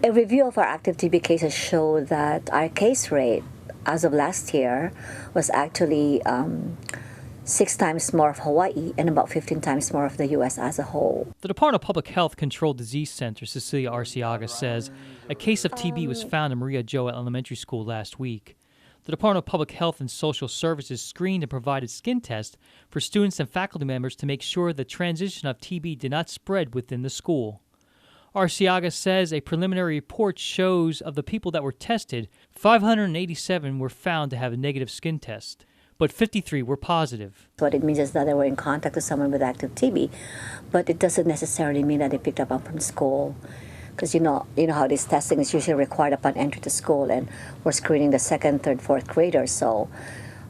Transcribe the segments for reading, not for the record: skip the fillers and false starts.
A review of our active TB cases showed that our case rate as of last year was actually 6 times more of Hawaii and about 15 times more of the U.S. as a whole. The Department of Public Health Controlled Disease Center, Cecilia Arciaga, says a case of TB was found in Maria Joa Elementary School last week. The Department of Public Health and Social Services screened and provided skin tests for students and faculty members to make sure the transition of TB did not spread within the school. Arciaga says a preliminary report shows of the people that were tested, 587 were found to have a negative skin test, but 53 were positive. What it means is that they were in contact with someone with active TB, but it doesn't necessarily mean that they picked up from school. Because you know how this testing is usually required upon entry to school, and we're screening the second, third, fourth graders. So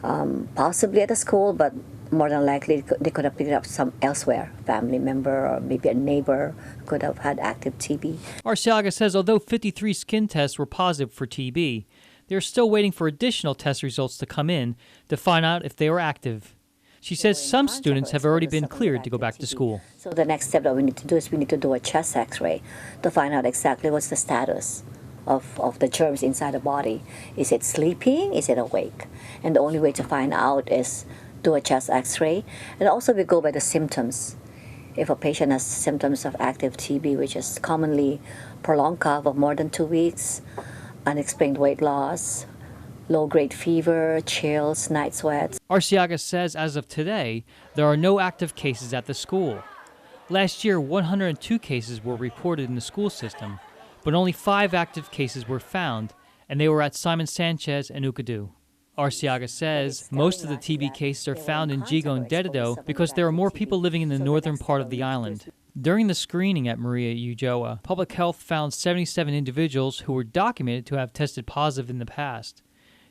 possibly at the school, but more than likely they could have picked it up some elsewhere. Family member or maybe a neighbor could have had active TB. Arciaga says although 53 skin tests were positive for TB, they're still waiting for additional test results to come in to find out if they were active. She says some students have already been cleared to go back to school. So the next step that we need to do is we need to do a chest x-ray to find out exactly what's the status of the germs inside the body. Is it sleeping? Is it awake? And the only way to find out is do a chest x-ray. And also we go by the symptoms. If a patient has symptoms of active TB, which is commonly prolonged cough of more than 2 weeks, unexplained weight loss, low-grade fever, chills, night sweats. Arciaga says as of today, there are no active cases at the school. Last year, 102 cases were reported in the school system, but only 5 active cases were found, and they were at Simon Sanchez and Ukadu. Arciaga says most of the TB cases are found in Jigo and Dededo because there are more people living in the northern part of the island. During the screening at Maria Ujoa, Public Health found 77 individuals who were documented to have tested positive in the past.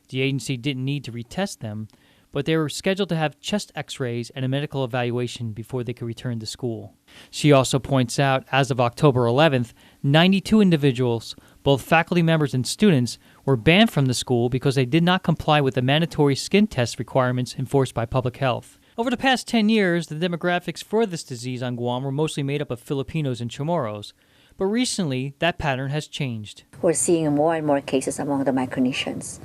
The agency didn't need to retest them, but they were scheduled to have chest x-rays and a medical evaluation before they could return to school. She also points out, as of October 11th, 92 individuals, both faculty members and students, were banned from the school because they did not comply with the mandatory skin test requirements enforced by Public Health. Over the past 10 years, the demographics for this disease on Guam were mostly made up of Filipinos and Chamorros, but recently that pattern has changed. We're seeing more and more cases among the Micronesians,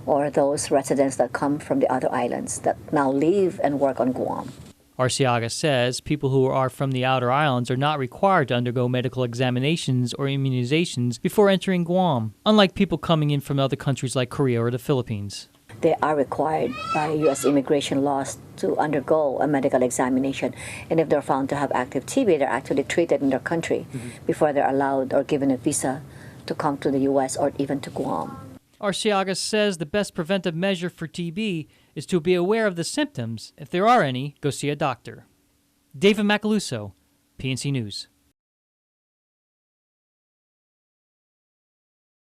or those residents that come from the other islands that now live and work on Guam. Arciaga says people who are from the outer islands are not required to undergo medical examinations or immunizations before entering Guam, unlike people coming in from other countries like Korea or the Philippines. They are required by U.S. immigration laws to undergo a medical examination, and if they're found to have active TB, they're actually treated in their country before they're allowed or given a visa to come to the U.S. or even to Guam. Arciaga says the best preventive measure for TB is to be aware of the symptoms. If there are any, go see a doctor. David Macaluso, PNC News.